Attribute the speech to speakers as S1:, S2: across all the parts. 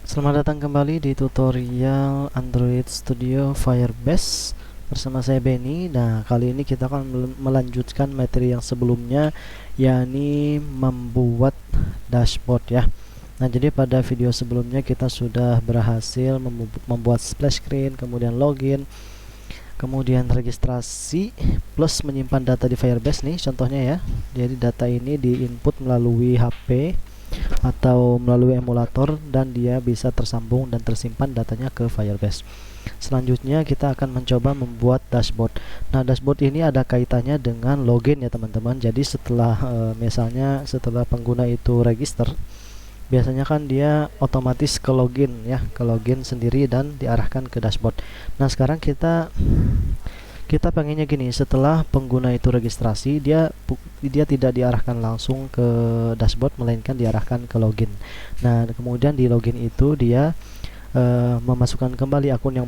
S1: Selamat datang kembali di tutorial Android Studio Firebase bersama saya Benny. Nah, kali ini kita akan melanjutkan materi yang sebelumnya, yakni membuat dashboard ya. Nah, jadi pada video sebelumnya kita sudah berhasil membuat splash screen, kemudian login, kemudian registrasi plus menyimpan data di Firebase nih contohnya ya. Jadi data ini diinput melalui HP atau melalui emulator dan dia bisa tersambung dan tersimpan datanya ke Firebase. Selanjutnya kita akan mencoba membuat dashboard. Nah, dashboard ini ada kaitannya dengan login ya teman-teman. Jadi setelah misalnya setelah pengguna itu register, biasanya kan dia otomatis ke login ya, ke login sendiri dan diarahkan ke dashboard. Nah, sekarang kita pengennya gini, setelah pengguna itu registrasi, dia tidak diarahkan langsung ke dashboard, melainkan diarahkan ke login. Nah, kemudian di login itu dia memasukkan kembali akun yang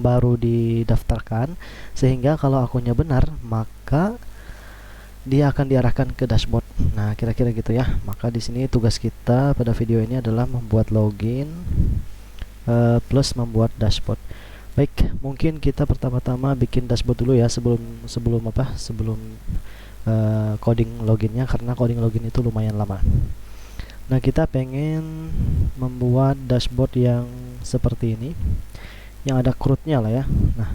S1: baru didaftarkan, sehingga kalau akunnya benar maka dia akan diarahkan ke dashboard. Nah, kira-kira gitu ya. Maka di sini tugas kita pada video ini adalah membuat login plus membuat dashboard. Baik, mungkin kita pertama-tama bikin dashboard dulu ya sebelum coding loginnya, karena coding login itu lumayan lama. Nah, kita pengen membuat dashboard yang seperti ini, yang ada CRUD-nya lah ya. Nah,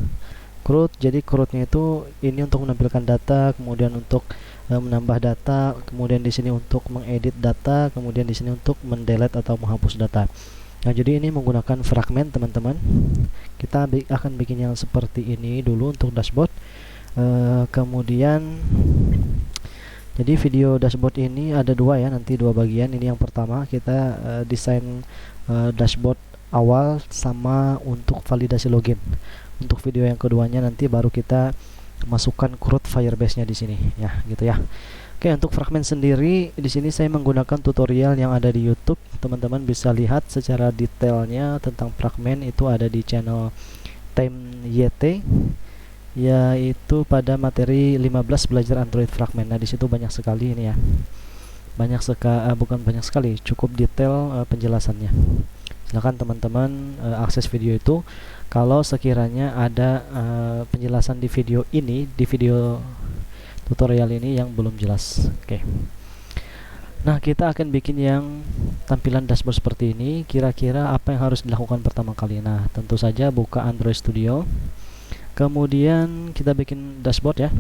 S1: CRUD, jadi CRUD-nya itu ini untuk menampilkan data, kemudian untuk menambah data, kemudian di sini untuk mengedit data, kemudian di sini untuk mendelete atau menghapus data. Nah, jadi ini menggunakan fragmen teman-teman. Kita akan bikin yang seperti ini dulu untuk dashboard. Kemudian jadi video dashboard ini ada dua ya, nanti dua bagian. Ini yang pertama kita desain dashboard awal sama untuk validasi login. Untuk video yang keduanya nanti baru kita masukkan CRUD Firebase-nya di sini ya, gitu ya. Oke, untuk fragmen sendiri di sini saya menggunakan tutorial yang ada di YouTube. Teman-teman bisa lihat secara detailnya tentang fragmen itu ada di channel Time YT, yaitu pada materi 15 belajar Android fragmen. Nah, di situ banyak sekali ini ya. Bukan banyak sekali, cukup detail penjelasannya. Silakan teman-teman akses video itu. Kalau sekiranya ada penjelasan di video ini, di video tutorial ini yang belum jelas. Oke. Nah, kita akan bikin yang tampilan dashboard seperti ini. Kira-kira apa yang harus dilakukan pertama kali? Nah, tentu saja buka Android Studio. Kemudian kita bikin dashboard ya.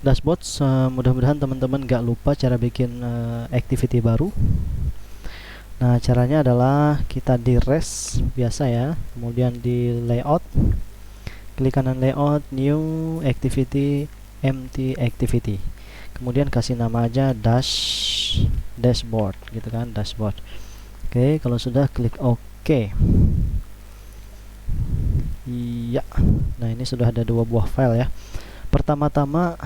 S1: Dashboard, mudah-mudahan teman-teman gak lupa cara bikin activity baru. Nah, caranya adalah kita di res biasa ya, kemudian di layout, klik kanan layout, new activity, empty activity, kemudian kasih nama aja dashboard gitu kan, dashboard. Oke, kalau sudah klik OK. Iya. Nah, ini sudah ada dua buah file ya. Pertama-tama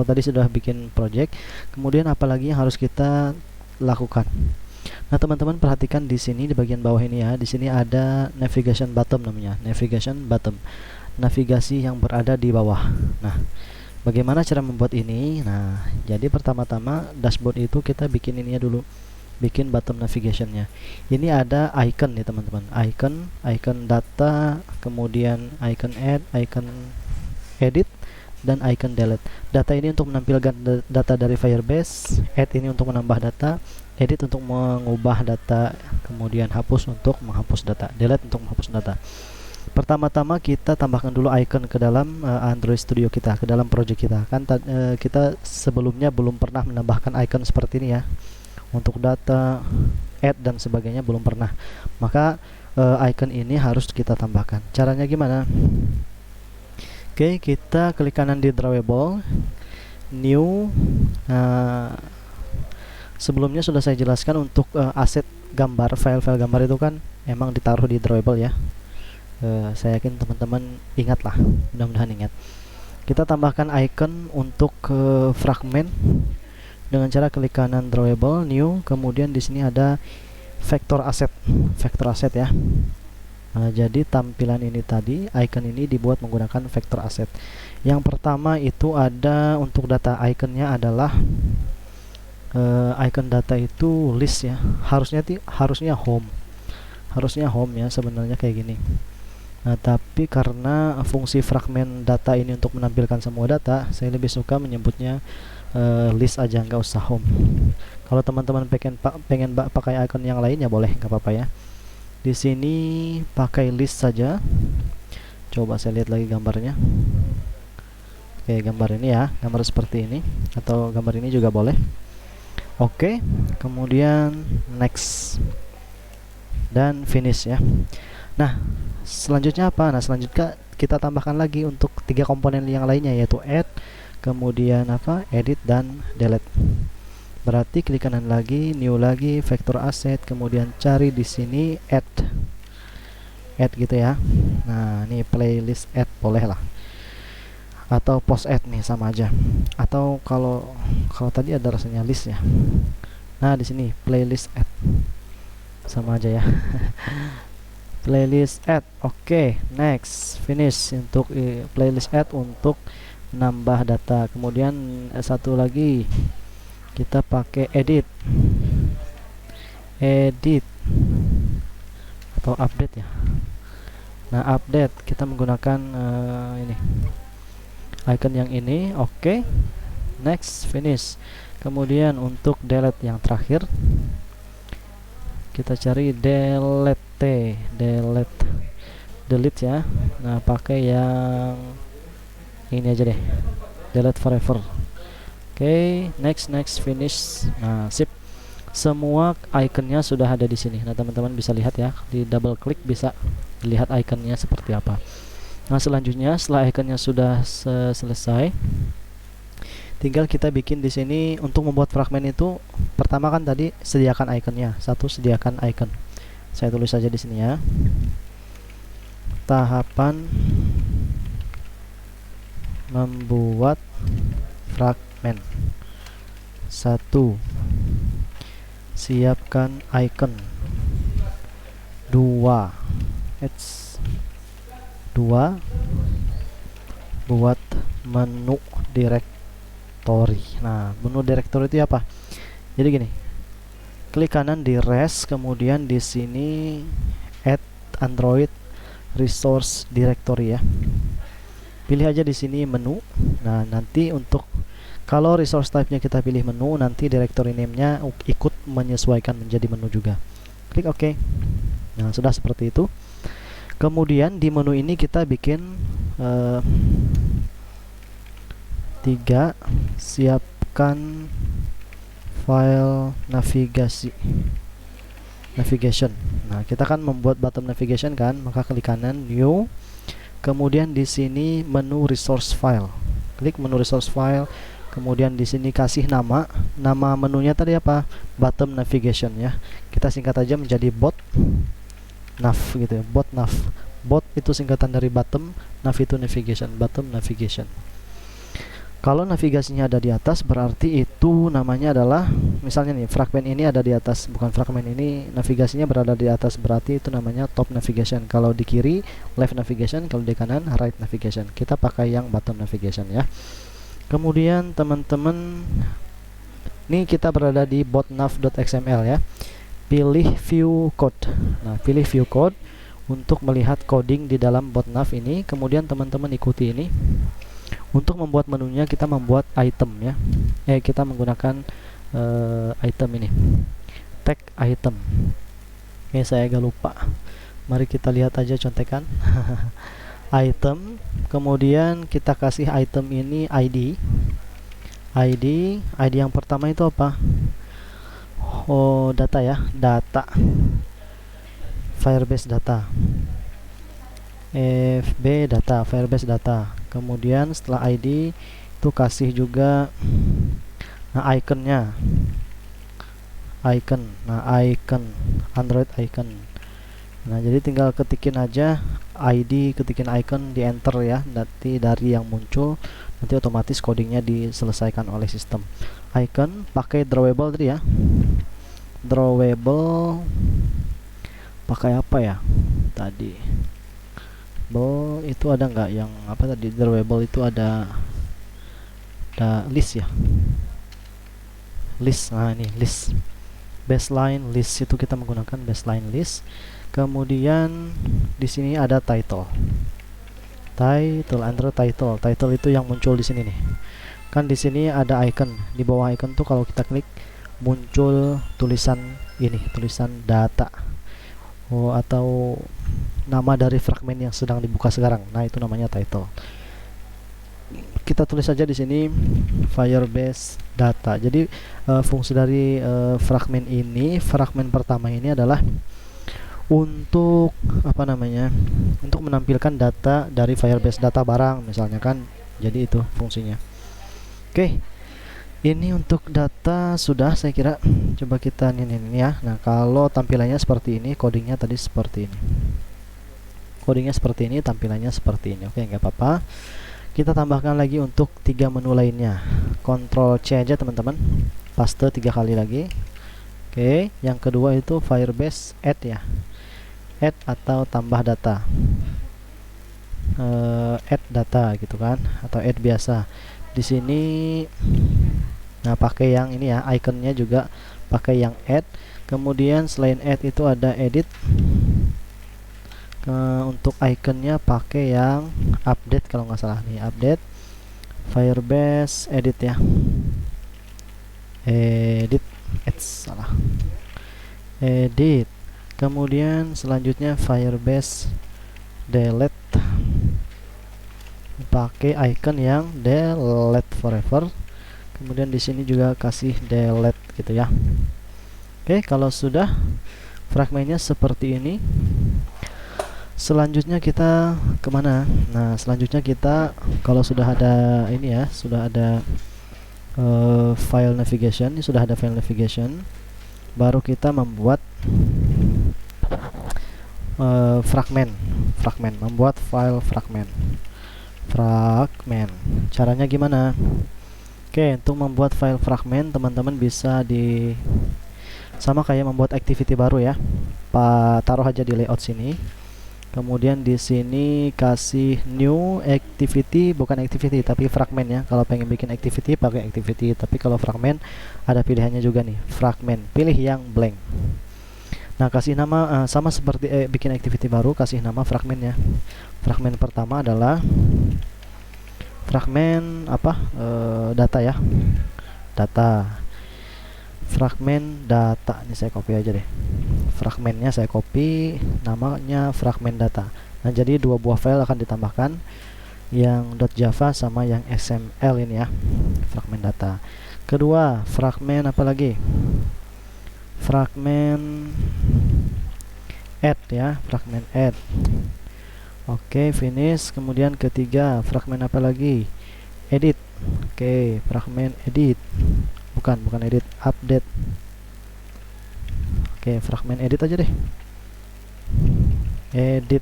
S1: tadi sudah bikin project, kemudian apalagi yang harus kita lakukan? Nah, teman-teman perhatikan di sini di bagian bawah ini ya. Di sini ada navigation button namanya, navigation button. Navigasi yang berada di bawah. Nah, bagaimana cara membuat ini? Nah, jadi pertama-tama dashboard itu kita bikin ini dulu. Bikin button navigationnya. Ini ada icon nih teman-teman. Icon data, kemudian icon add, icon edit, dan icon delete. Data ini untuk menampilkan data dari Firebase, add ini untuk menambah data, edit untuk mengubah data, kemudian hapus untuk menghapus data, delete untuk menghapus data. Pertama-tama kita tambahkan dulu icon ke dalam Android Studio kita, ke dalam project kita. Kan kita sebelumnya belum pernah menambahkan icon seperti ini ya. Untuk data, add dan sebagainya belum pernah. Maka icon ini harus kita tambahkan. Caranya gimana? Oke, kita klik kanan di drawable, new. Sebelumnya sudah saya jelaskan untuk aset gambar, file-file gambar itu kan emang ditaruh di drawable ya. Saya yakin teman-teman ingat lah, mudah-mudahan ingat. Kita tambahkan icon untuk fragmen dengan cara klik kanan drawable, new, kemudian di sini ada vector asset ya. Nah, jadi tampilan ini tadi, icon ini dibuat menggunakan vector asset. Yang pertama itu ada untuk data iconnya adalah icon data itu list ya, harusnya home ya sebenarnya kayak gini. Nah, tapi karena fungsi fragmen data ini untuk menampilkan semua data, saya lebih suka menyebutnya list aja, nggak usah home. Kalau teman-teman pengen pakai icon yang lainnya boleh, nggak apa-apa ya. Di sini pakai list saja. Coba saya lihat lagi gambarnya. Oke, gambar ini ya, gambar seperti ini, atau gambar ini juga boleh. Oke, kemudian next dan finish ya. Nah, selanjutnya apa? Nah, selanjutnya kita tambahkan lagi untuk 3 komponen yang lainnya, yaitu add, kemudian edit dan delete. Berarti klik kanan lagi, new lagi, vector asset, kemudian cari di sini add gitu ya. Nah, ini playlist add boleh lah, atau post add nih sama aja, atau kalau tadi ada rasanya list ya. Nah, di sini playlist add sama aja ya. Playlist add. Oke, next finish untuk playlist add untuk nambah data. Kemudian satu lagi kita pakai edit atau update ya. Nah, update kita menggunakan ini icon yang ini. Oke, next finish. Kemudian untuk delete yang terakhir kita cari delete ya. Nah, pakai yang ini aja deh, delete forever. Oke, next finish. Nah, sip, semua iconnya sudah ada di sini. Nah, teman-teman bisa lihat ya, di double klik bisa lihat iconnya seperti apa. Nah, selanjutnya setelah iconnya sudah selesai, tinggal kita bikin di sini. Untuk membuat fragmen itu pertama kan tadi sediakan iconnya. Sediakan icon. Saya tulis saja di sini ya. Tahapan membuat fragmen. 1. Siapkan icon. 2. Buat menu directory. Nah, menu directory itu apa? Jadi gini, klik kanan di res, kemudian di sini add Android resource directory ya. Pilih aja di sini menu. Nah, nanti untuk kalau resource type-nya kita pilih menu, nanti directory name-nya ikut menyesuaikan menjadi menu juga. Klik OK. Nah, sudah seperti itu. Kemudian di menu ini kita bikin 3, siapkan file navigation. Nah, kita kan membuat bottom navigation kan, maka klik kanan new, kemudian di sini menu resource file. Klik menu resource file, kemudian di sini kasih nama menunya tadi apa? Bottom navigation ya. Kita singkat aja menjadi bot nav gitu ya, bot nav. Bot itu singkatan dari bottom, nav itu navigation, bottom navigation. Kalau navigasinya ada di atas, berarti itu namanya adalah, misalnya nih fragmen ini ada di atas, bukan fragmen ini navigasinya berada di atas, berarti itu namanya top navigation. Kalau di kiri left navigation, kalau di kanan right navigation. Kita pakai yang bottom navigation ya. Kemudian teman-teman, ini kita berada di botnav.xml ya. Pilih view code. Nah, pilih view code untuk melihat coding di dalam botnav ini. Kemudian teman-teman ikuti ini. Untuk membuat menunya kita membuat item ya. Kita menggunakan item ini. Tag item. Saya agak lupa. Mari kita lihat aja contekan. Item, kemudian kita kasih item ini ID yang pertama itu apa? Data ya, data Firebase data, FB data, Firebase data. Kemudian setelah ID itu kasih juga iconnya, icon Android icon. Nah, jadi tinggal ketikin aja ID, ketikin icon, di enter ya, nanti dari yang muncul nanti otomatis codingnya diselesaikan oleh sistem. Icon pakai drawable tadi ya. Drawable pakai apa ya tadi? Itu ada nggak yang apa tadi? Drawable itu ada list ya. list. Nah ini list, baseline list, itu kita menggunakan baseline list. Kemudian di sini ada title, under title. Title itu yang muncul di sini nih. Kan di sini ada icon. Di bawah icon tuh kalau kita klik muncul tulisan ini, tulisan data. Atau nama dari fragmen yang sedang dibuka sekarang. Nah, itu namanya title. Kita tulis saja di sini Firebase data. Jadi fungsi dari fragmen ini, fragmen pertama ini adalah untuk apa namanya? Untuk menampilkan data dari Firebase data barang misalnya kan. Jadi itu fungsinya. Oke. Ini untuk data sudah saya kira. Coba kita ini ya. Nah, kalau tampilannya seperti ini, codingnya tadi seperti ini. Codingnya seperti ini, tampilannya seperti ini. Oke, nggak apa-apa. Kita tambahkan lagi untuk 3 menu lainnya. Ctrl C aja teman-teman. Paste 3 kali lagi. Oke, yang kedua itu Firebase add ya. Add atau tambah data. Add data gitu kan, atau add biasa. Di sini nah pakai yang ini ya, iconnya juga pakai yang add. Kemudian selain add itu ada edit. Untuk iconnya pakai yang update kalau nggak salah nih, update Firebase edit ya, salah, edit. Kemudian selanjutnya Firebase delete, pakai icon yang delete forever. Kemudian di sini juga kasih delete gitu ya. Oke, kalau sudah fragmennya seperti ini, selanjutnya kita kemana? Nah, selanjutnya kita kalau sudah ada ini ya, sudah ada file navigation, ini sudah ada file navigation, baru kita membuat fragmen, membuat file fragmen. Caranya gimana? Oke, untuk membuat file fragmen teman-teman bisa sama kayak membuat activity baru ya. Taruh aja di layout sini. Kemudian di sini kasih new activity, bukan activity tapi fragmen ya. Kalau pengen bikin activity pakai activity, tapi kalau fragmen ada pilihannya juga nih, fragmen. Pilih yang blank. Nah, kasih nama sama seperti bikin activity baru, kasih nama fragmennya. Fragmen pertama adalah fragmen apa? Data ya. Data. Fragmen data. Ini saya copy aja deh. Fragmennya saya copy, namanya fragmen data. Nah, jadi 2 buah file akan ditambahkan, yang .java sama yang XML ini ya. Fragmen data. Kedua, fragmen apa lagi? Fragmen add ya, fragmen add. Oke, finish. Kemudian ketiga, fragmen apa lagi? Edit. Oke, fragmen edit. Bukan edit, update. Oke, fragmen edit aja deh. Edit.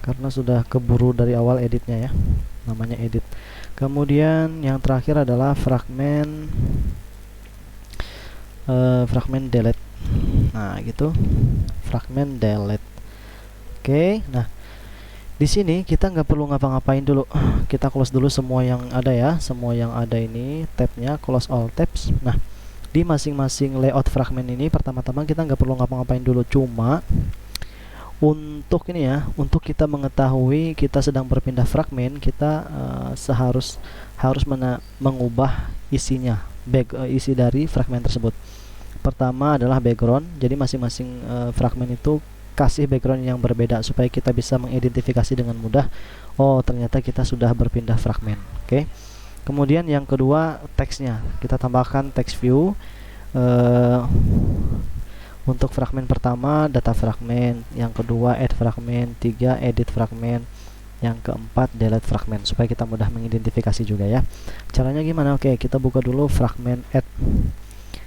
S1: Karena sudah keburu dari awal editnya ya. Namanya edit. Kemudian yang terakhir adalah fragmen delete. Nah, gitu. Fragmen delete. Oke, nah di sini kita nggak perlu ngapa-ngapain dulu. Kita close dulu semua yang ada ya, semua yang ada ini tabnya, close all tabs. Nah, di masing-masing layout fragmen ini pertama-tama kita nggak perlu ngapa-ngapain dulu, cuma untuk ini ya, untuk kita mengetahui kita sedang berpindah fragmen, kita harus mengubah isinya, isi dari fragmen tersebut. Pertama adalah background. Jadi masing-masing fragmen itu kasih background yang berbeda supaya kita bisa mengidentifikasi dengan mudah. Oh, ternyata kita sudah berpindah fragmen. Oke. Kemudian yang kedua, teksnya. Kita tambahkan text view. Untuk fragmen pertama data fragmen, yang kedua add fragmen, 3 edit fragmen, yang keempat delete fragmen, supaya kita mudah mengidentifikasi juga ya. Caranya gimana? Oke, kita buka dulu fragmen add.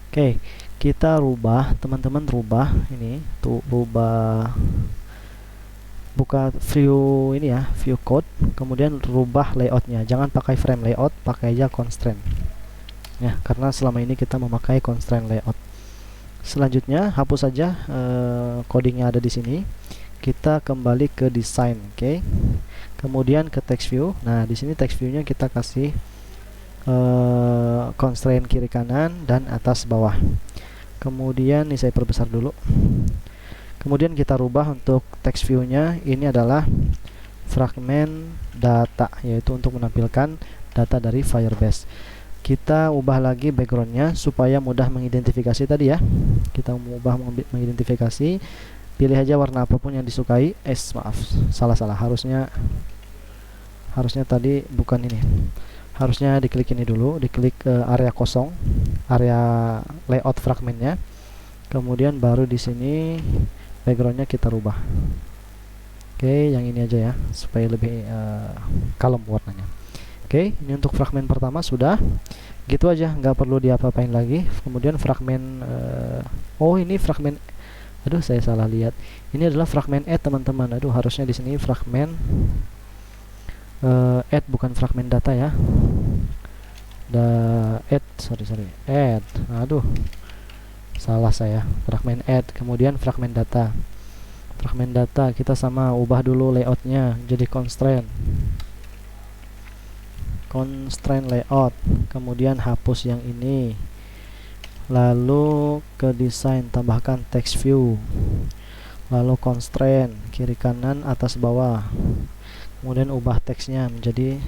S1: Oke, kita rubah, teman-teman rubah ini tuh, buka view ini ya, view code, kemudian rubah layoutnya. Jangan pakai frame layout, pakai aja constraint ya, karena selama ini kita memakai constraint layout. Selanjutnya hapus saja codingnya ada di sini. Kita kembali ke design, oke. Kemudian ke text view. Nah, di sini text view-nya kita kasih constraint kiri kanan dan atas bawah. Kemudian ini saya perbesar dulu. Kemudian kita rubah untuk text view-nya, ini adalah fragmen data, yaitu untuk menampilkan data dari Firebase. Kita ubah lagi backgroundnya supaya mudah mengidentifikasi tadi ya. Kita ubah mengidentifikasi, pilih aja warna apapun yang disukai. Maaf, salah harusnya tadi bukan ini, harusnya diklik ini dulu, diklik area kosong, area layout fragmennya, kemudian baru di sini backgroundnya kita rubah. Oke, yang ini aja ya supaya lebih kalem warnanya. Oke, ini untuk fragmen pertama sudah gitu aja, nggak perlu diapa-apain lagi. Kemudian fragmen oh ini fragmen, aduh saya salah lihat, ini adalah fragmen add teman-teman. Aduh, harusnya di sini fragmen add bukan fragmen data ya. Add, aduh salah saya, fragmen add kemudian fragmen data. Fragmen data kita sama ubah dulu layoutnya jadi constraint layout, kemudian hapus yang ini, lalu ke desain tambahkan text view, lalu constraint kiri kanan atas bawah, kemudian ubah teksnya menjadi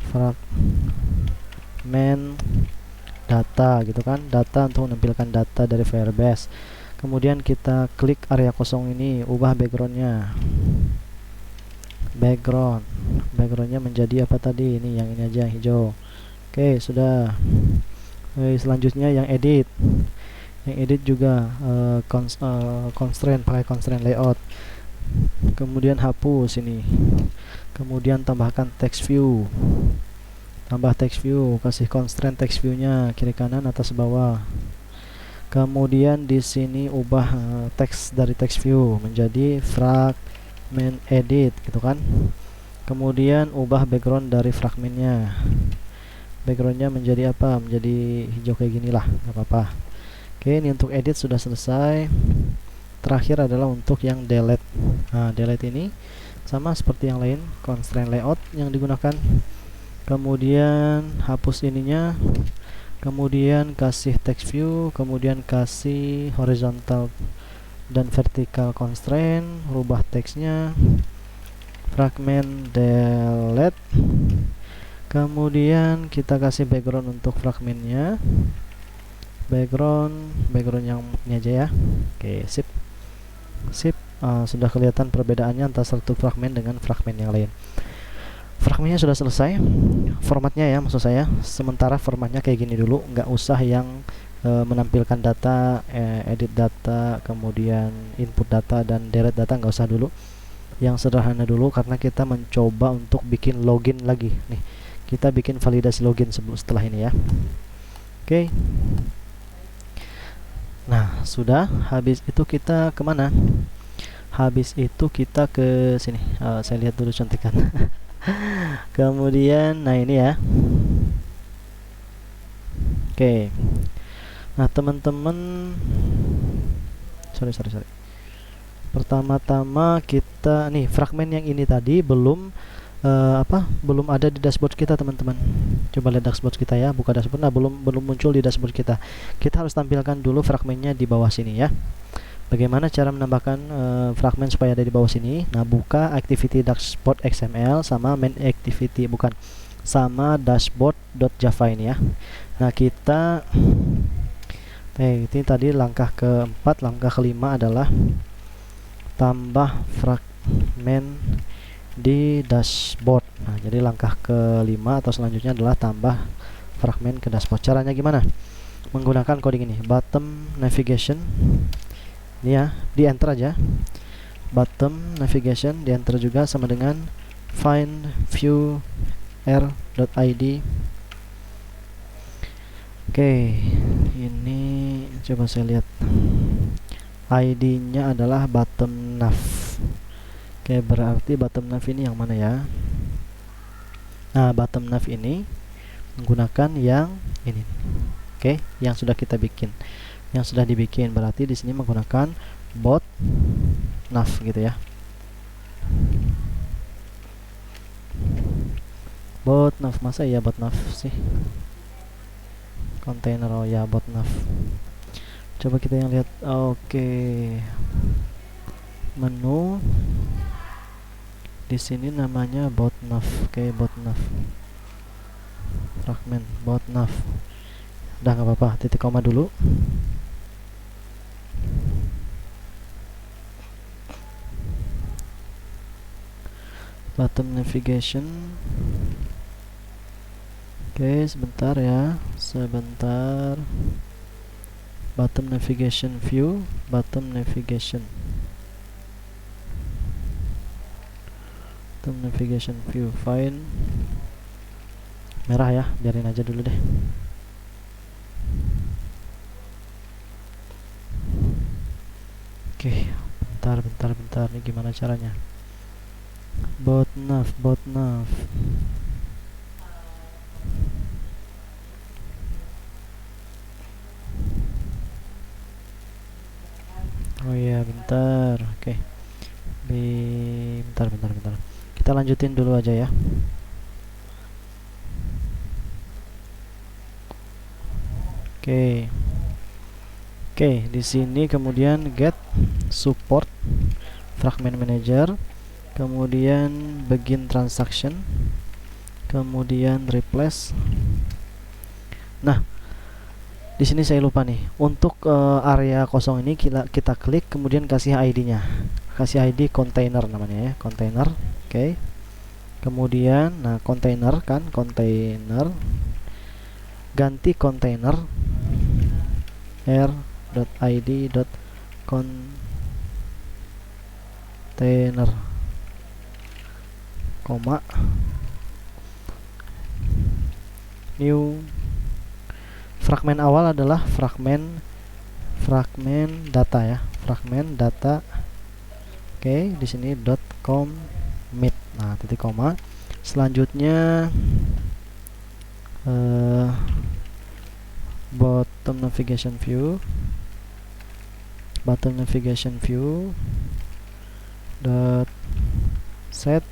S1: fragmen data gitu kan, data untuk menampilkan data dari Firebase. Kemudian kita klik area kosong ini, ubah backgroundnya, backgroundnya menjadi apa tadi, ini yang ini aja, hijau. Oke, sudah. Selanjutnya yang edit juga constraint, pakai constraint layout, kemudian hapus ini, kemudian tambahkan text view, kasih constraint text view nya kiri kanan atas bawah. Kemudian di sini ubah teks dari text view menjadi fragment edit gitu kan. Kemudian ubah background dari fragmennya, backgroundnya menjadi apa, menjadi hijau kayak gini lah, nggak apa-apa. Oke, ini untuk edit sudah selesai. Terakhir adalah untuk yang delete. Nah, delete ini sama seperti yang lain, constraint layout yang digunakan, kemudian hapus ininya, kemudian kasih text view, kemudian kasih horizontal dan vertical constraint, rubah teksnya, fragment delete, kemudian kita kasih background untuk fragmennya, background yang ini aja ya. Oke, sip. Sudah kelihatan perbedaannya antara satu fragmen dengan fragmen yang lain. Fragmennya sudah selesai, formatnya ya, maksud saya sementara formatnya kayak gini dulu, nggak usah yang menampilkan data, edit data, kemudian input data dan delete data, nggak usah dulu. Yang sederhana dulu karena kita mencoba untuk bikin login lagi nih, kita bikin validasi login setelah ini ya. Oke. Nah, sudah. Habis itu kita kemana? Habis itu kita ke sini. Saya lihat dulu contekan. Kemudian, nah ini ya. Oke. Nah, teman-teman, sorry. Pertama-tama kita nih fragmen yang ini tadi belum belum ada di dashboard kita teman-teman. Coba lihat dashboard kita ya, buka dashboard. Nah, belum muncul di dashboard kita. Kita harus tampilkan dulu fragmennya di bawah sini ya. Bagaimana cara menambahkan fragmen supaya ada di bawah sini? Nah, buka activity dashboard XML sama main activity, bukan, sama dashboard.java ini ya. Nah, kita ini tadi langkah keempat, langkah kelima adalah tambah fragmen di dashboard. Nah, jadi langkah kelima atau selanjutnya adalah tambah fragmen ke dashboard. Caranya gimana? Menggunakan coding ini, bottom navigation ini ya, di enter aja, bottom navigation di enter juga, sama dengan find view r.id. Oke, ini coba saya lihat, ID nya adalah bottom nav. Oke, berarti bottom nav ini yang mana ya? Nah, bottom nav ini menggunakan yang ini. Oke, yang sudah kita bikin, yang sudah dibikin, berarti di sini menggunakan bot nav gitu ya. Botnav, masa ya botnav sih? Container, oh ya botnav. Coba kita yang lihat. Oke. Menu di sini namanya botnav. Oke, botnav. Fragment botnav. Udah nggak apa-apa, titik koma dulu. Bottom navigation. Oke, sebentar ya, sebentar. Bottom navigation view, bottom navigation. Bottom navigation view, fine. Merah ya, biarin aja dulu deh. Oke, bentar. Ini gimana caranya? Botnav. Oh iya, bentar. Oke. Bentar. Kita lanjutin dulu aja ya. Oke, di sini kemudian get support fragment manager, kemudian begin transaction, kemudian replace. Nah, di sini saya lupa nih. Untuk area kosong ini kita klik, kemudian kasih ID-nya. Kasih ID container namanya ya, container. Oke. Kemudian, nah container kan, container. Ganti container r.id.container, koma, new. Fragmen awal adalah fragmen data ya, fragmen data. Oke, di sini .commit. Nah, titik koma. Selanjutnya bottom navigation view dot set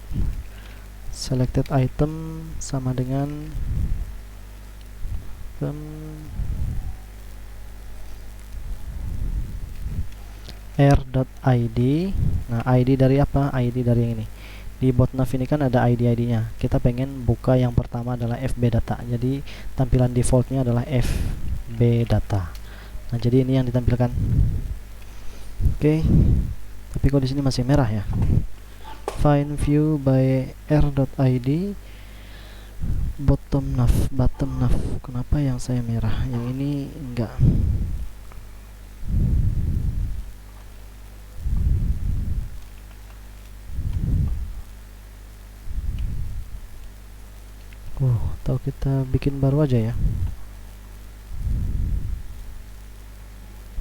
S1: selected item sama dengan r.id. Nah, ID dari apa? ID dari yang ini. Di botnav ini kan ada ID-nya. Kita pengen buka yang pertama adalah FB data. Jadi tampilan defaultnya adalah FB data. Nah, jadi ini yang ditampilkan. Oke. Tapi kok di sini masih merah ya? Find view by r.id bottom nav. Kenapa yang saya merah? Yang ini enggak. Atau kita bikin baru aja ya.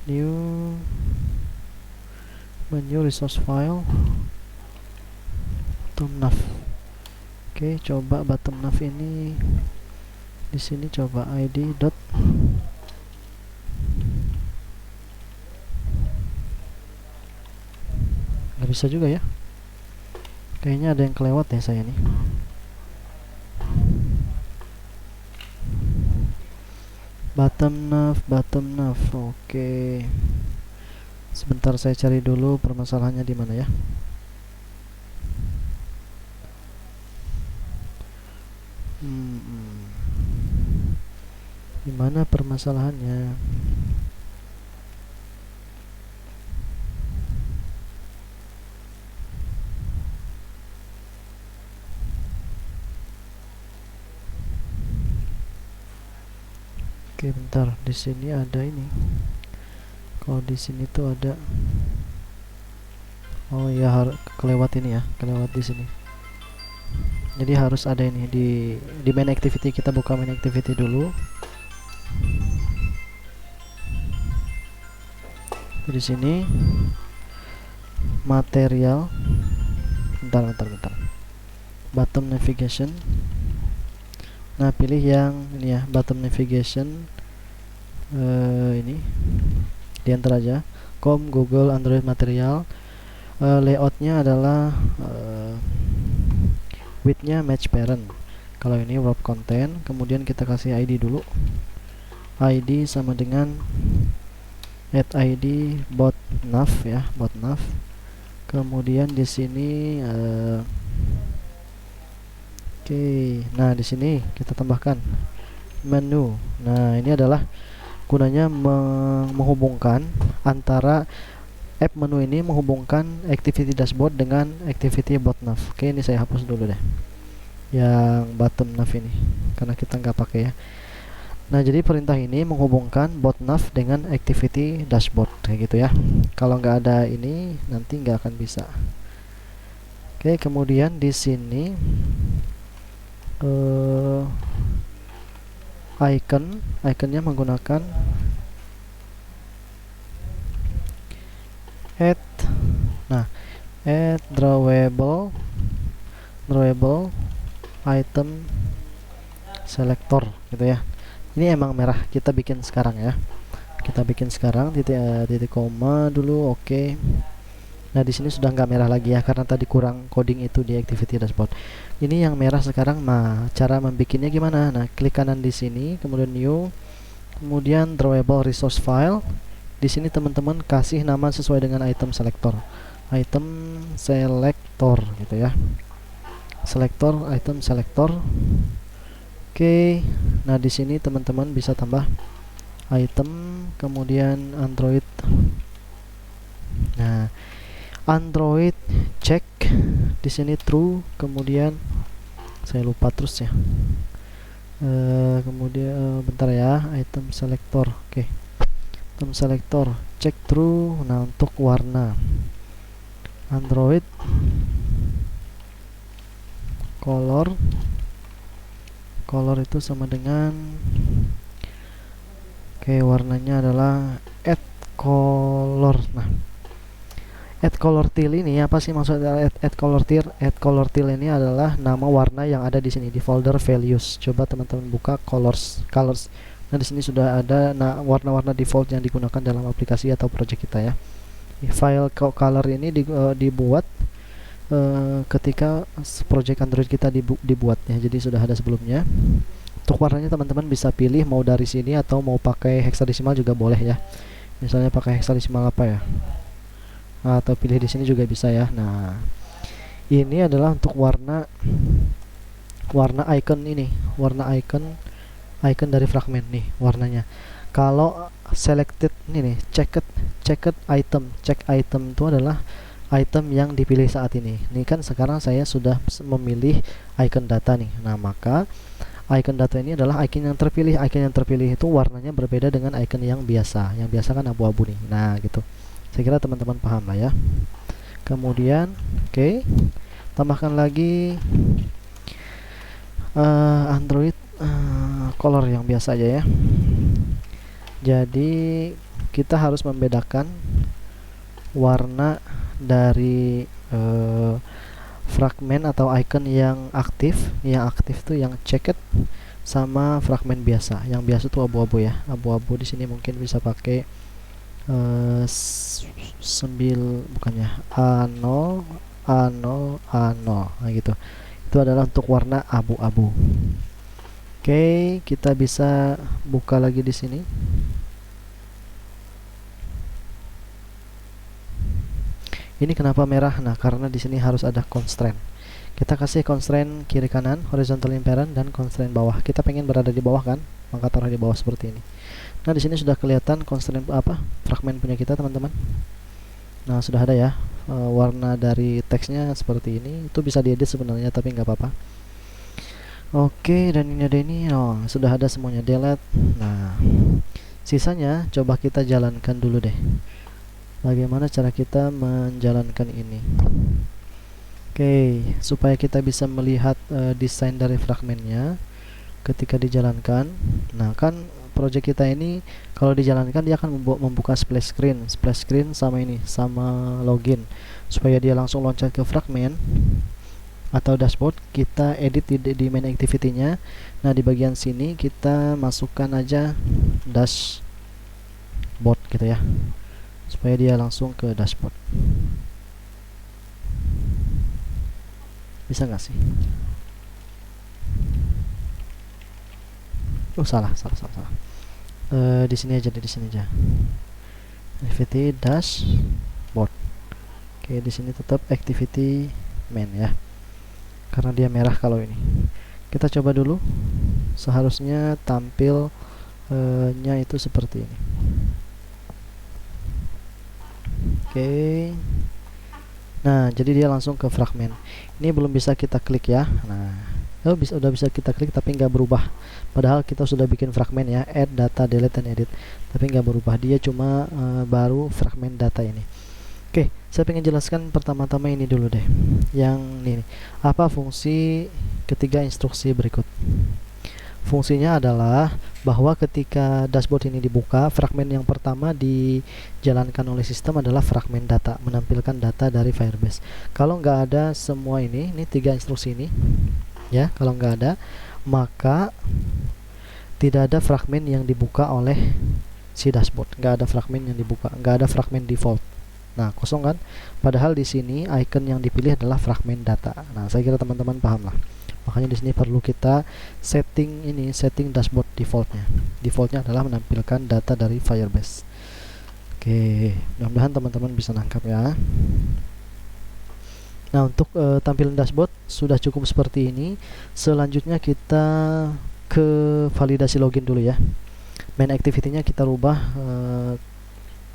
S1: New menu resource file bottom nav. Oke, coba bottom nav ini di sini coba id dot nggak bisa juga ya. Kayaknya ada yang kelewat ya saya nih. Bottom nav. Oke. Sebentar saya cari dulu permasalahannya di mana ya. Di mana permasalahannya? Oke, bentar. Di sini ada ini. Kalau di sini tuh ada. Oh ya, kelewat ini ya, kelewat di sini. Jadi harus ada ini di main activity. Kita buka main activity dulu. Di sini material. Bentar. Bottom navigation. Nah, pilih yang ini ya, bottom navigation. Ini di enter aja. Google Android material. Layoutnya adalah widthnya match parent, Kalau ini wrap content, kemudian kita kasih ID dulu. ID sama dengan add ID bot nav ya, bot nav. Kemudian di sini oke. Nah, di sini kita tambahkan menu. Nah, ini adalah gunanya menghubungkan antara app menu ini, menghubungkan activity dashboard dengan activity bot nav. Oke, ini saya hapus dulu deh yang bottom nav ini karena kita nggak pakai ya. Nah, jadi perintah ini menghubungkan bot nav dengan activity dashboard kayak gitu ya. Kalau nggak ada ini nanti nggak akan bisa. Oke, kemudian di sini iconnya menggunakan add drawable item selector gitu ya. Ini emang merah, kita bikin sekarang ya. Kita bikin sekarang titik koma dulu, oke. Nah, di sini sudah nggak merah lagi ya karena tadi kurang coding itu di activity dashboard. Ini yang merah sekarang. Nah, cara membikinnya gimana? Nah, klik kanan di sini, kemudian new, kemudian drawable resource file. Di sini teman-teman kasih nama sesuai dengan item selector. Item selector gitu ya. Selector, item selector. Oke. Nah, di sini teman-teman bisa tambah item, kemudian Android. Nah, Android check di sini true, kemudian saya lupa terus ya. Kemudian bentar ya, item selector. Oke. Item selector check true. Nah, untuk warna Android color itu sama dengan warnanya adalah add color. Nah, add color teal ini apa sih maksudnya? Add color teal ini adalah nama warna yang ada di sini di folder values. Coba teman-teman buka colors. Nah, di sini sudah ada warna-warna default yang digunakan dalam aplikasi atau project kita ya. File color ini dibuat ketika project Android kita dibuat ya. Jadi sudah ada sebelumnya. Untuk warnanya teman-teman bisa pilih mau dari sini atau mau pakai hexadecimal juga boleh ya. Misalnya pakai hexadecimal apa ya? Atau pilih di sini juga bisa ya. Nah, ini adalah untuk warna icon ini, warna icon dari fragmen nih warnanya. Kalau selected ini nih, checked item, check item itu adalah item yang dipilih saat ini. Ini kan sekarang saya sudah memilih icon data nih. Nah, maka icon data ini adalah icon yang terpilih. Icon yang terpilih itu warnanya berbeda dengan icon yang biasa. Yang biasa kan abu-abu nih. Nah, gitu. Saya kira teman-teman paham lah ya. Kemudian, oke, tambahkan lagi Android color yang biasa aja ya. Jadi kita harus membedakan warna dari fragmen atau icon yang aktif tuh yang checked sama fragmen biasa. Yang biasa tuh abu-abu ya. Abu-abu di sini mungkin bisa pakai bukannya A0 nah gitu. Itu adalah untuk warna abu-abu. Oke, kita bisa buka lagi di sini. Ini kenapa merah? Nah, karena di sini harus ada constraint. Kita kasih constraint kiri kanan, horizontal imparent dan constraint bawah. Kita pengen berada di bawah kan? Maka taruh di bawah seperti ini. Nah, di sini sudah kelihatan constraint fragmen punya kita, teman-teman. Nah, sudah ada ya. Warna dari teksnya seperti ini. Itu bisa diedit sebenarnya, tapi nggak apa-apa. Oke, dan ini ada ini. Oh, sudah ada semuanya, delete. Nah, sisanya coba kita jalankan dulu deh. Bagaimana cara kita menjalankan ini? Oke, supaya kita bisa melihat desain dari fragmennya ketika dijalankan. Nah, kan project kita ini kalau dijalankan dia akan membuka splash screen sama ini, sama login. Supaya dia langsung loncat ke fragmen atau dashboard, kita edit di main activity-nya. Nah, di bagian sini kita masukkan aja dashboard gitu ya, supaya dia langsung ke dashboard. Bisa nggak sih? salah. Di sini aja, activity dashboard. Oke, di sini tetap activity main ya, karena dia merah kalau ini. Kita coba dulu, seharusnya tampilnya itu seperti ini. Oke. Nah, jadi dia langsung ke fragmen. Ini belum bisa kita klik ya. Nah, udah bisa kita klik tapi nggak berubah. Padahal kita sudah bikin fragmen ya, add data, delete, dan edit. Tapi nggak berubah. Dia cuma baru fragmen data ini. Oke, saya pengen jelaskan pertama-tama ini dulu deh. Yang ini, apa fungsi ketiga instruksi berikut? Fungsinya adalah bahwa ketika dashboard ini dibuka, fragmen yang pertama dijalankan oleh sistem adalah fragmen data, menampilkan data dari Firebase. Kalau nggak ada semua ini 3 instruksi ini, ya, kalau nggak ada, maka tidak ada fragmen yang dibuka oleh si dashboard. Nggak ada fragmen yang dibuka, nggak ada fragmen default. Nah, kosong kan? Padahal di sini icon yang dipilih adalah fragmen data. Nah, saya kira teman-teman paham lah. Makanya di sini perlu kita setting dashboard defaultnya. Defaultnya adalah menampilkan data dari Firebase. Oke, mudah-mudahan teman-teman bisa nangkap ya. Nah, untuk tampilan dashboard sudah cukup seperti ini. Selanjutnya kita ke validasi login dulu ya. Main activity-nya kita rubah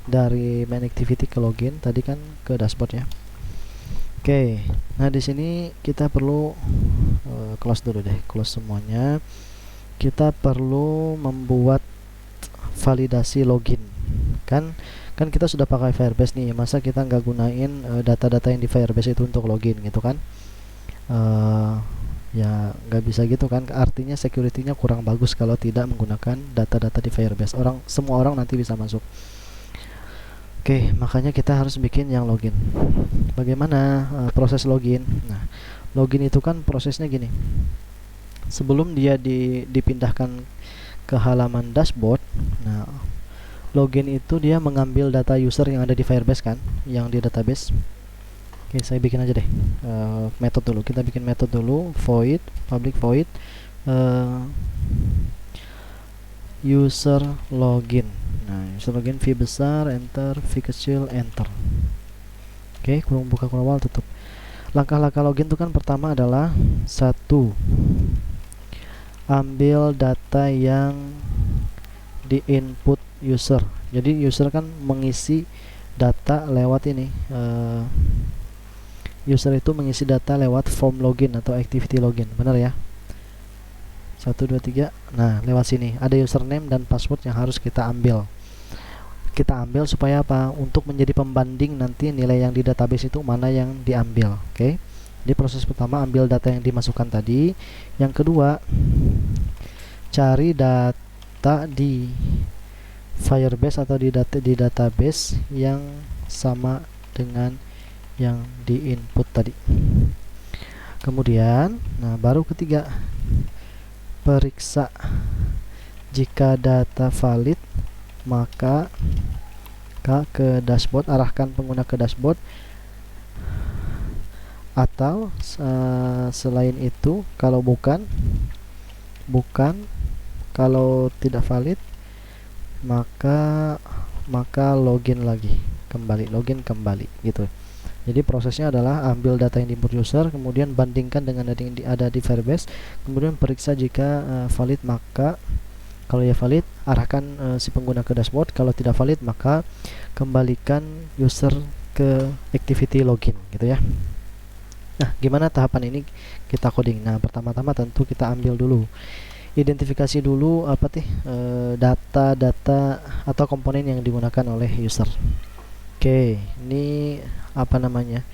S1: dari main activity ke login, tadi kan ke dashboard ya. Oke, nah di sini kita perlu close dulu deh, close semuanya. Kita perlu membuat validasi login. Kan kita sudah pakai Firebase nih, masa kita nggak gunain data-data yang di Firebase itu untuk login gitu kan? Ya nggak bisa gitu kan, artinya security-nya kurang bagus kalau tidak menggunakan data-data di Firebase. Semua orang nanti bisa masuk. Oke, makanya kita harus bikin yang login. Bagaimana proses login? Nah, login itu kan prosesnya gini. Sebelum dia dipindahkan ke halaman dashboard, nah, login itu dia mengambil data user yang ada di Firebase kan, yang di database. Oke, saya bikin aja deh metode dulu. Kita bikin metode dulu, void, public void user login. Nah, user login V besar, enter, V kecil, enter. Oke, kurung buka kurung awal, tutup. Langkah-langkah login itu kan pertama adalah 1, ambil data yang di input user. Jadi user kan mengisi data lewat ini. User itu mengisi data lewat form login atau activity login, benar ya? 1, 2, 3. Nah, lewat sini ada username dan password yang harus kita ambil. Kita ambil supaya apa? Untuk menjadi pembanding nanti nilai yang di database itu mana yang diambil. Oke. Jadi proses pertama ambil data yang dimasukkan tadi. Yang kedua, cari data di Firebase atau di database yang sama dengan yang di input tadi. Kemudian, nah baru ketiga, periksa jika data valid, maka ke dashboard, arahkan pengguna ke dashboard. Atau selain itu, kalau bukan, kalau tidak valid, maka login lagi, login kembali gitu. Jadi prosesnya adalah ambil data yang di input user, kemudian bandingkan dengan data yang ada di Firebase, kemudian periksa jika valid, maka kalau ya valid, arahkan si pengguna ke dashboard. Kalau tidak valid, maka kembalikan user ke activity login gitu ya. Nah, gimana tahapan ini kita coding? Nah, pertama-tama tentu kita ambil dulu, identifikasi dulu apa data-data atau komponen yang digunakan oleh user. Oke, ini apa namanya?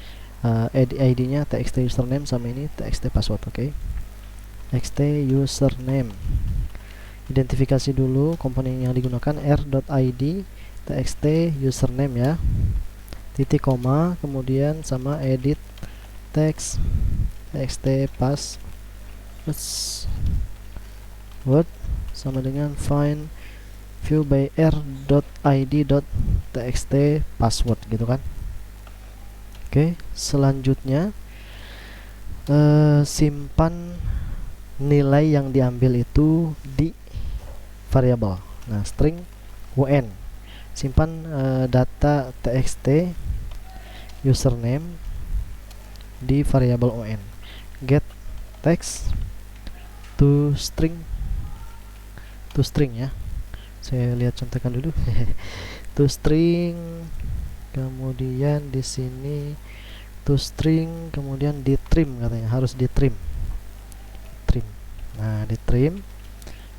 S1: ID-nya txt username sama ini txt password. Oke. Txt username. Identifikasi dulu komponen yang digunakan, r.id txt username ya, titik koma, kemudian sama edit text txt password sama dengan find view by r.id.txt password gitu kan. Oke, selanjutnya simpan nilai yang diambil itu di variable. Nah, string UN, simpan data txt username di variabel UN. Get text to string ya. Saya lihat contohkan dulu. To string, kemudian di sini to string, kemudian di trim, katanya harus di trim. Nah, di trim.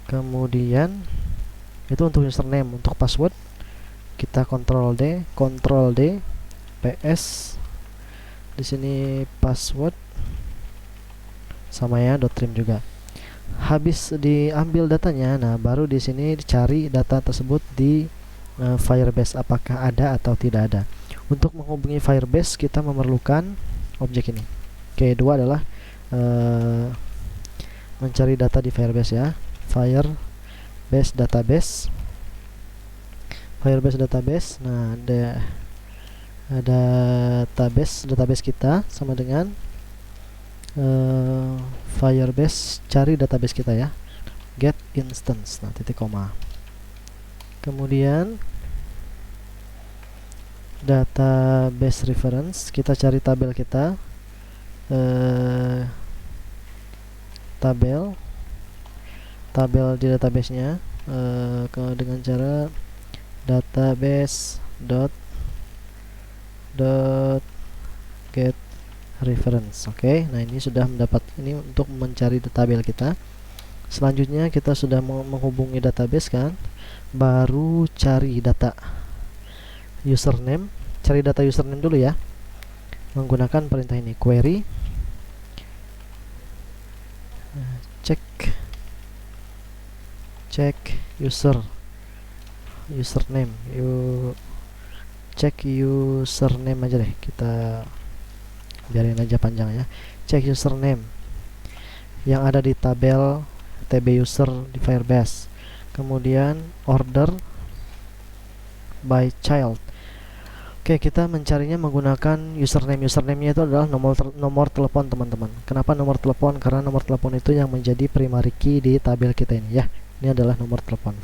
S1: Kemudian itu untuk username. Untuk password kita Ctrl D PS. Di sini password sama ya, .trim juga. Habis diambil datanya, nah baru di sini dicari data tersebut di Firebase, apakah ada atau tidak ada. Untuk menghubungi Firebase kita memerlukan objek ini. Kedua adalah mencari data di Firebase ya. Firebase database. Nah, ada database kita sama dengan Firebase, cari database kita ya, get instance, nah titik koma. Kemudian database reference, kita cari tabel kita, tabel di databasenya dengan cara database get reference. Oke, nah ini sudah mendapat ini untuk mencari tabel kita. Selanjutnya kita sudah menghubungi database kan, baru cari data username. Cari data username dulu ya, menggunakan perintah ini, query check username. Cek username aja deh, kita biarin aja panjang ya. Cek username yang ada di tabel tb user di Firebase. Kemudian order by child. Oke, kita mencarinya menggunakan username. Username-nya itu adalah nomor telepon teman-teman. Kenapa nomor telepon? Karena nomor telepon itu yang menjadi primary key di tabel kita ini ya. Ini adalah nomor telepon.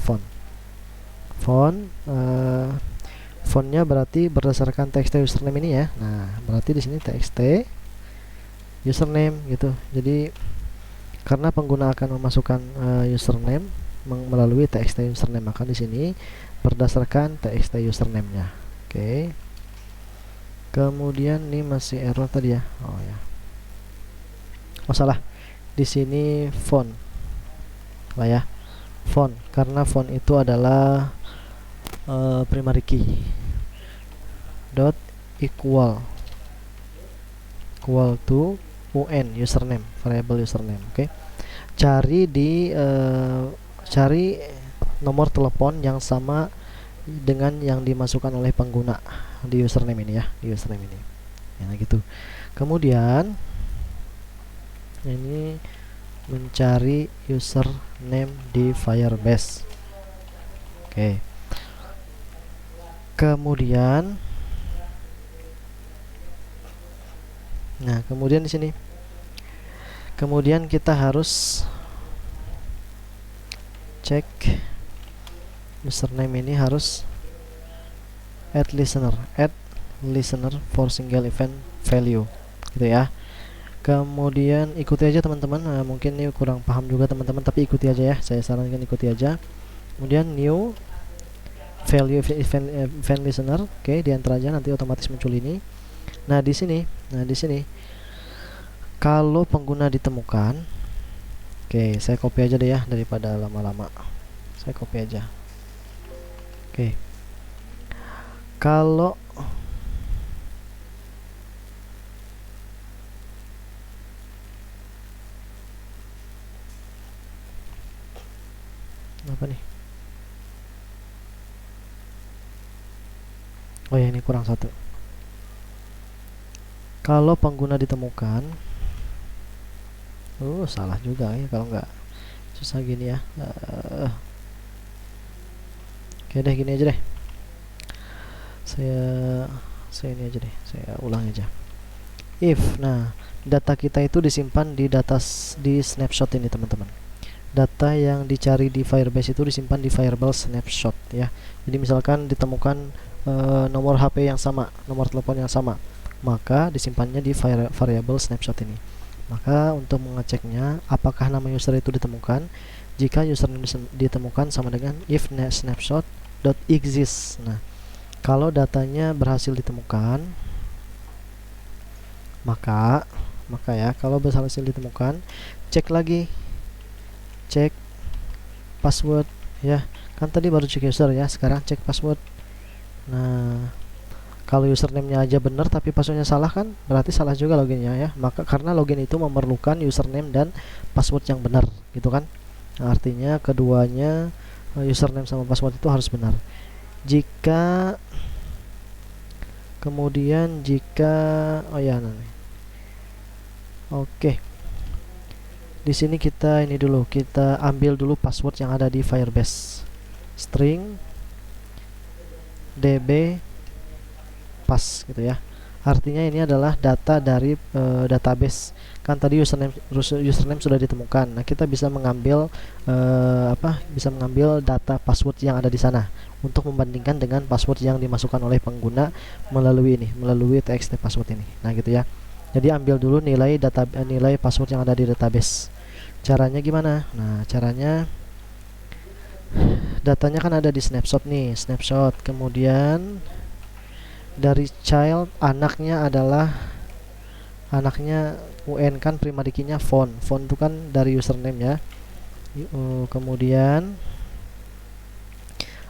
S1: Fontnya berarti berdasarkan txt username ini ya. Nah, berarti di sini txt username gitu. Jadi karena pengguna akan memasukkan username melalui txt username, maka di sini berdasarkan txt username-nya. Oke. Kemudian ini masih error tadi ya. Oh ya. Masalah di sini font lah ya. Font, karena font itu adalah primary key. Dot equal to UN username, variable username. Oke. Cari nomor telepon yang sama dengan yang dimasukkan oleh pengguna di username ini ya, di username ini. Ya gitu. Kemudian ini mencari username di Firebase. Oke. Kemudian di sini. Kemudian kita harus cek username ini, harus add listener for single event value gitu ya. Kemudian ikuti aja teman-teman, mungkin ini kurang paham juga teman-teman, tapi ikuti aja ya, saya sarankan ikuti aja. Kemudian new value event listener, oke, di enter aja, nanti otomatis muncul ini. Nah di sini kalau pengguna ditemukan, oke, saya copy aja deh ya daripada lama-lama, saya copy aja. Oke, kalau apa nih? Oh ya, ini kurang satu. Kalau pengguna ditemukan, salah juga ya kalau nggak susah gini ya. Oke deh, gini aja deh. Saya ini aja deh, saya ulang aja. If, nah data kita itu disimpan di snapshot ini teman-teman. data yang dicari di Firebase itu disimpan di variable snapshot ya. Jadi misalkan ditemukan nomor HP yang sama, nomor telepon yang sama, maka disimpannya di variable snapshot ini. Maka untuk mengeceknya apakah nama user itu ditemukan, jika username ditemukan sama dengan if snapshot.exists. Nah, kalau datanya berhasil ditemukan, maka ya kalau berhasil ditemukan, cek lagi, cek password ya. Kan tadi baru cek user ya, sekarang cek password. Nah, kalau username-nya aja benar tapi passwordnya salah, kan berarti salah juga loginnya ya. Maka karena login itu memerlukan username dan password yang benar gitu kan. Nah, artinya keduanya, username sama password itu harus benar. Jika kemudian oh ya, oke, di sini kita kita ambil dulu password yang ada di Firebase, string db pass gitu ya. Artinya ini adalah data dari database. Kan tadi username sudah ditemukan. Nah, kita bisa mengambil bisa mengambil data password yang ada di sana untuk membandingkan dengan password yang dimasukkan oleh pengguna melalui txt password ini. Nah, gitu ya. Jadi ambil dulu nilai password yang ada di database. Caranya gimana? Nah, caranya datanya kan ada di snapshot nih, snapshot. Kemudian dari child, anaknya UN, kan primary key-nya font itu kan dari username ya. Kemudian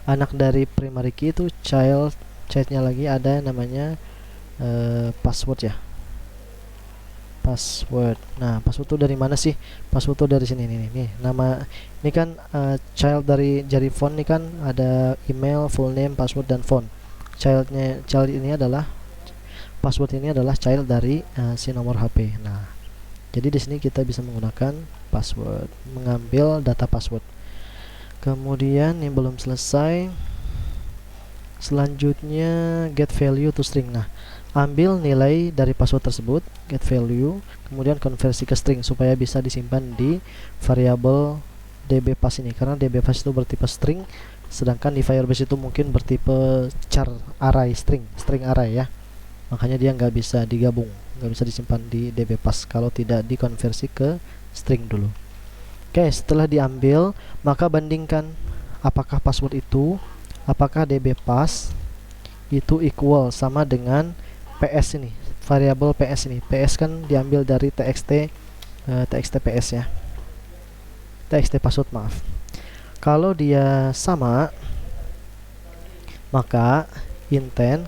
S1: anak dari primary key itu childnya lagi ada namanya password ya, password. Nah, password itu dari mana sih? Password itu dari sini nih. Nama ini kan child dari font ini kan ada email, full name, password dan font. Child ini adalah password, ini adalah child dari si nomor HP. Nah, jadi di sini kita bisa menggunakan password, mengambil data password. Kemudian yang belum selesai, selanjutnya get value to string. Nah, ambil nilai dari password tersebut, get value, kemudian konversi ke string supaya bisa disimpan di variabel dbpass ini, karena dbpass itu bertipe string, sedangkan di Firebase itu mungkin bertipe char array, string array ya. Makanya dia nggak bisa digabung, nggak bisa disimpan di dbpass kalau tidak dikonversi ke string dulu. Oke, setelah diambil, maka bandingkan apakah dbpass itu equal sama dengan ps ini, variabel ps ini. PS kan diambil dari txt ps ya, txt password, maaf. Kalau dia sama, maka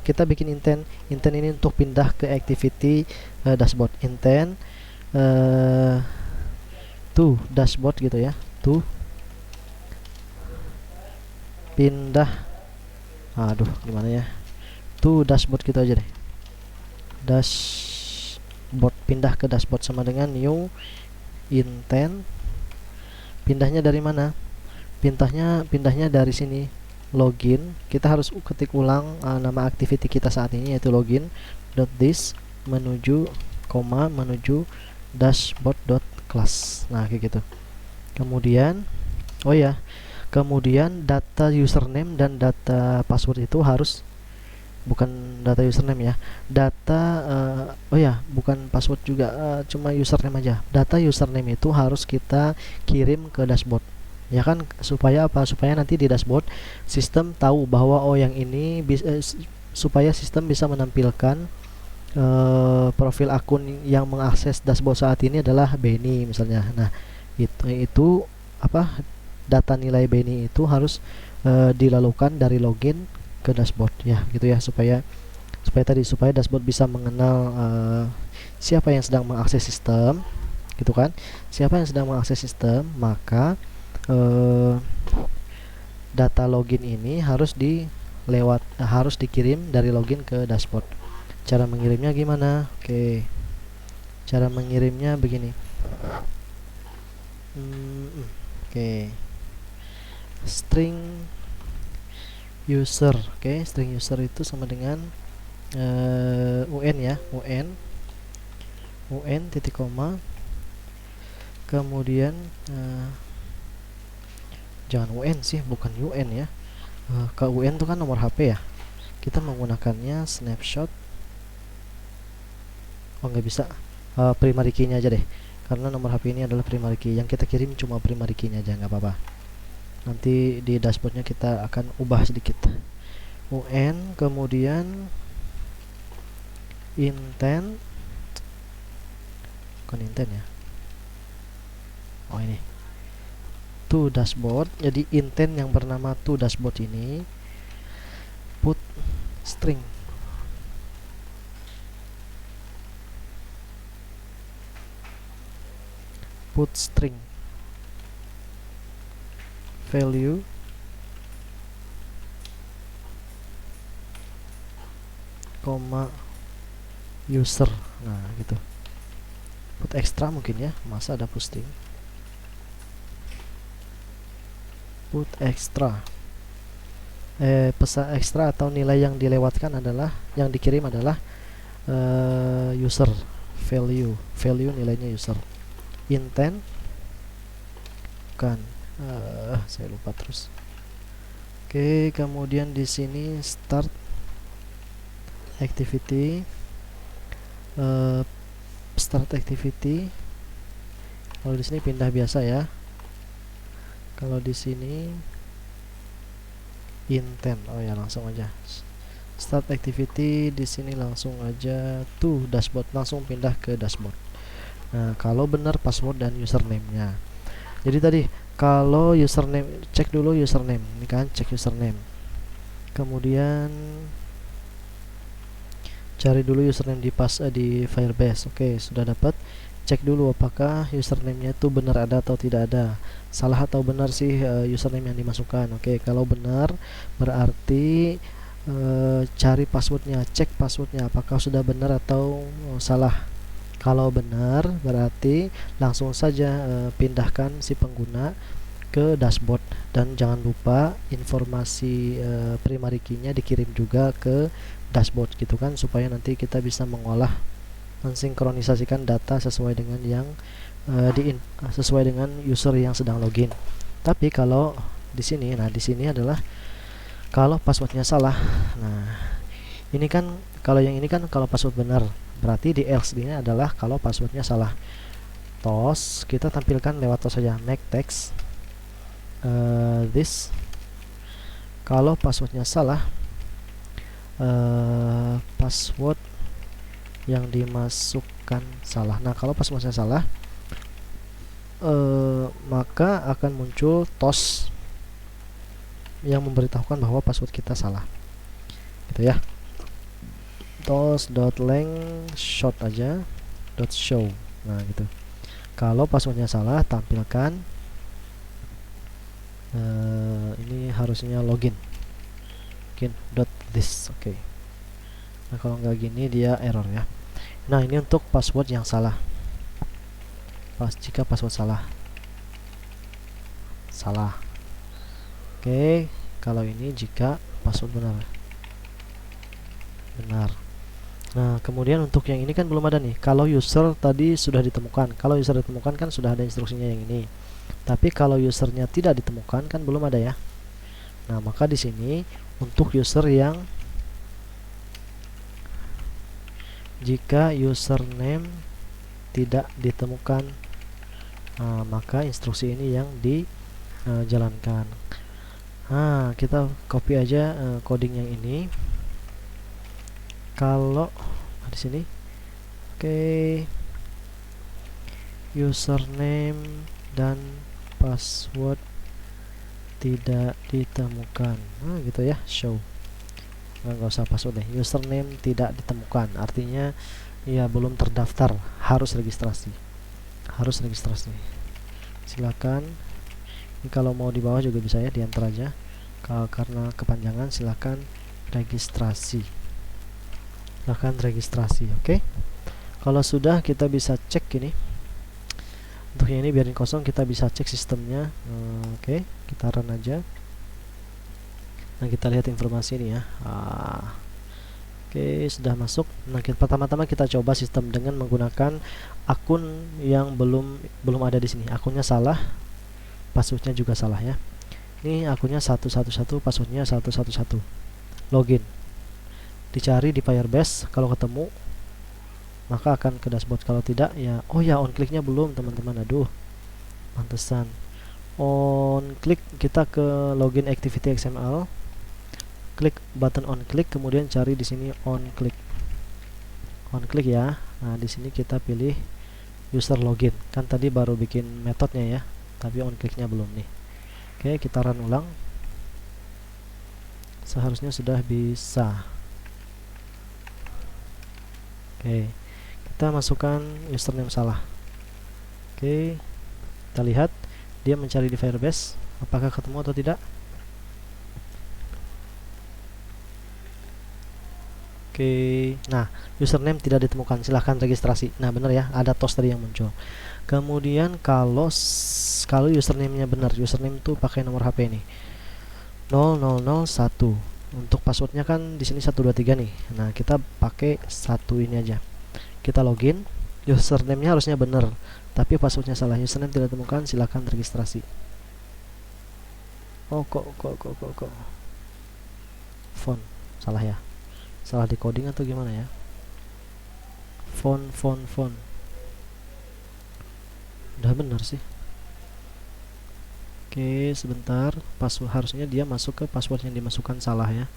S1: kita bikin intent ini untuk pindah ke activity dashboard, intent to dashboard gitu ya, to pindah, gimana ya, to dashboard gitu aja deh, dashboard, pindah ke dashboard sama dengan new intent. Pindahnya dari mana? Pindahnya dari sini, login. Kita harus ketik ulang nama activity kita saat ini, yaitu login.this menuju dashboard.class. Nah, kayak gitu. Kemudian kemudian data username dan data password itu harus, bukan data username ya, bukan password juga, cuma username aja. Data username itu harus kita kirim ke dashboard ya kan, supaya nanti di dashboard sistem tahu bahwa yang ini supaya sistem bisa menampilkan profil akun yang mengakses dashboard saat ini adalah Benny misalnya. Nah, itu data nilai Benny itu harus dilalukan dari login ke dashboard ya, gitu ya, supaya dashboard bisa mengenal siapa yang sedang mengakses sistem, gitu kan. Siapa yang sedang mengakses sistem, maka data login ini harus dikirim dari login ke dashboard. Cara mengirimnya gimana? Oke, cara mengirimnya begini. Oke, string user. Oke, string user itu sama dengan un ya, un titik koma, kemudian jangan UN sih, bukan UN ya. Ke UN itu kan nomor HP ya. Kita menggunakannya snapshot. Oh, nggak bisa. Primary key-nya aja deh, karena nomor HP ini adalah primary key. Yang kita kirim cuma primary key-nya aja, nggak apa-apa. Nanti di dashboardnya kita akan ubah sedikit. UN, kemudian intent, bukan intent ya. Oh, ini to dashboard. Jadi intent yang bernama to dashboard ini put string. Put string value koma user. Nah, gitu. Put extra mungkin ya, masa ada put string. Put extra. Pesan ekstra atau nilai yang dilewatkan adalah, yang dikirim adalah user value nilainya user. Intent kan saya lupa terus. Oke, kemudian di sini start activity, start activity. Kalau di sini pindah biasa ya. Kalau di sini intent, oh ya langsung aja start activity. Di sini langsung aja to dashboard, langsung pindah ke dashboard. Nah, kalau benar password dan username-nya. Jadi tadi kalau username, cek dulu username. Ini kan cek username. Kemudian cari dulu username di Firebase. Oke, sudah dapat. Cek dulu apakah username-nya itu benar ada atau tidak ada. Salah atau benar sih username yang dimasukkan. Oke, kalau benar berarti cari passwordnya, cek passwordnya apakah sudah benar atau salah. Kalau benar berarti langsung saja pindahkan si pengguna ke dashboard, dan jangan lupa informasi primary key-nya dikirim juga ke dashboard gitu kan, supaya nanti kita bisa mengolah, mensinkronisasikan data sesuai dengan yang sesuai dengan user yang sedang login. Tapi kalau di sini, nah di sini adalah kalau passwordnya salah. Nah, ini kan kalau yang ini kan kalau password benar, berarti di else ini adalah kalau passwordnya salah. Tos kita tampilkan lewat tos saja, make text this. Kalau passwordnya salah, password yang dimasukkan salah. Nah, kalau passwordnya salah, maka akan muncul tos yang memberitahukan bahwa password kita salah, gitu ya. Tos.length short aja .show. Nah, gitu. Kalau passwordnya salah, tampilkan ini harusnya login .this. Oke. Nah, kalau nggak gini dia error ya. Nah, ini untuk password yang salah. Jika password salah. Oke, kalau ini jika password benar. Nah, kemudian untuk yang ini kan belum ada nih. Kalau user tadi sudah ditemukan. Kalau user ditemukan kan sudah ada instruksinya yang ini. Tapi kalau usernya tidak ditemukan kan belum ada ya. Nah, maka di sini untuk user yang jika username tidak ditemukan, maka instruksi ini yang dijalankan. Nah, kita copy aja coding yang ini. Kalau di sini, oke, username dan password tidak ditemukan. Nah, gitu ya, show. Nggak usah password deh, username tidak ditemukan, artinya ya belum terdaftar, harus registrasi. Silakan, ini kalau mau di bawah juga bisa ya, diantar aja. Karena kepanjangan, silakan registrasi. Oke. Kalau sudah, kita bisa cek ini. Untuk yang ini biarin kosong, kita bisa cek sistemnya. Oke, kita run aja. Nah, kita lihat informasi ini ya. Oke, sudah masuk. Nah, pertama-tama kita coba sistem dengan menggunakan akun yang belum ada di sini. Akunnya salah, passwordnya juga salah ya. Ini akunnya 111, passwordnya 111. Login, dicari di Firebase, kalau ketemu maka akan ke dashboard, kalau tidak ya oh ya on clicknya belum teman-teman, aduh pantesan. On click, kita ke login activity XML, klik button on click, kemudian cari di sini on click ya. Nah di sini kita pilih user login, kan tadi baru bikin metodenya ya, tapi on clicknya belum nih. Oke, kita run ulang, seharusnya sudah bisa. Oke, kita masukkan username salah. Oke, kita lihat dia mencari di Firebase, apakah ketemu atau tidak. Oke, nah username tidak ditemukan, silahkan registrasi. Nah benar ya, ada tos tadi yang muncul. Kemudian kalau username-nya benar, username itu pakai nomor HP ini 0001. Untuk passwordnya kan di sini 123 nih. Nah kita pakai satu ini aja. Kita login, username-nya harusnya benar, tapi passwordnya salah, username tidak ditemukan, silahkan registrasi. Oh kok font salah ya, salah di coding atau gimana ya. Font udah benar sih. Oke sebentar, password harusnya dia masuk ke password yang dimasukkan salah ya.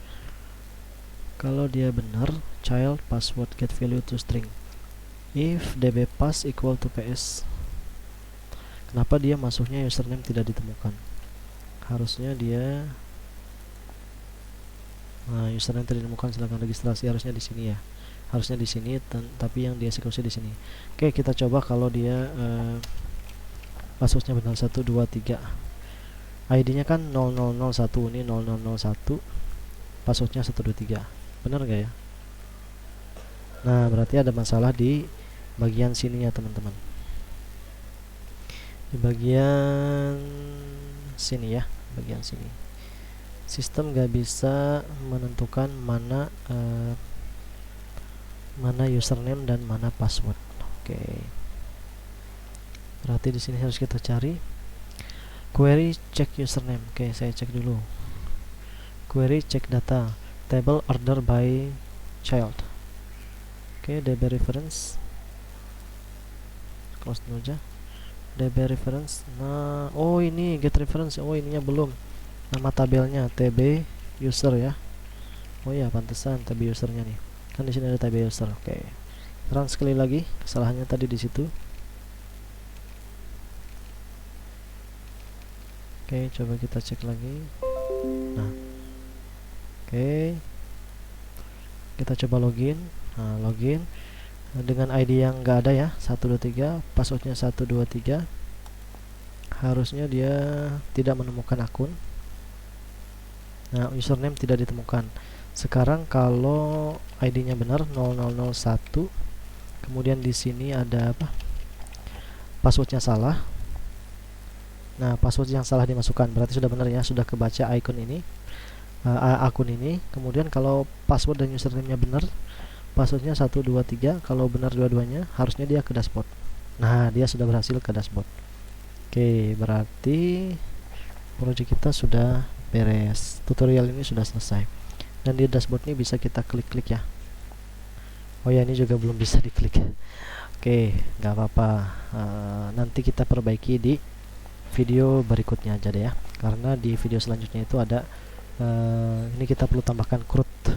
S1: Kalau dia benar, child password get value to string if dbpass equal to ps. Kenapa dia masuknya username tidak ditemukan? Harusnya dia username tidak ditemukan, silahkan registrasi, harusnya di sini ya, harusnya di sini, tapi yang dieksekusi di sini. Oke kita coba kalau dia passwordnya benar 123, ID-nya kan 0001, ini 0001, passwordnya 123, benar gak ya? Nah berarti ada masalah di bagian sininya teman-teman, di bagian sini ya, bagian sini sistem gak bisa menentukan mana mana username dan mana password. Oke, berarti di sini harus kita cari query check username. Oke, saya cek dulu. Query check data table order by child. Oke, DB reference, close dulu aja. DB reference. Nah, oh ini get reference. Oh ininya belum. Nama tabelnya TB user ya. Oh ya, pantesan TB usernya nih. Kan di sini ada TB user. Oke. Run sekali lagi. Kesalahannya tadi di situ. Oke, coba kita cek lagi. Nah. Oke. Kita coba login. Nah, login dengan ID yang enggak ada ya, 123, passwordnya 123. Harusnya dia tidak menemukan akun. Nah, username tidak ditemukan. Sekarang kalau ID-nya benar 0001, kemudian di sini ada apa? Passwordnya salah. Nah, password yang salah dimasukkan, berarti sudah benar ya, sudah kebaca icon ini, akun ini. Kemudian kalau password dan username-nya benar, passwordnya 123, kalau benar dua-duanya, harusnya dia ke dashboard. Nah, dia sudah berhasil ke dashboard. Oke, berarti project kita sudah beres, tutorial ini sudah selesai, dan di dashboard ini bisa kita klik-klik ya. Oh ya, ini juga belum bisa diklik. Oke, nggak apa-apa, nanti kita perbaiki di video berikutnya aja deh ya, karena di video selanjutnya itu ada ini kita perlu tambahkan CRUD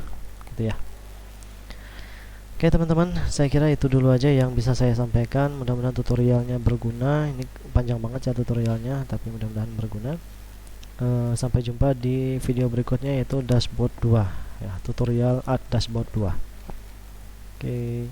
S1: gitu ya. Oke teman-teman, saya kira itu dulu aja yang bisa saya sampaikan. Mudah-mudahan tutorialnya berguna. Ini panjang banget ya tutorialnya, tapi mudah-mudahan berguna. Sampai jumpa di video berikutnya, yaitu dashboard 2 ya, tutorial dashboard 2. Oke.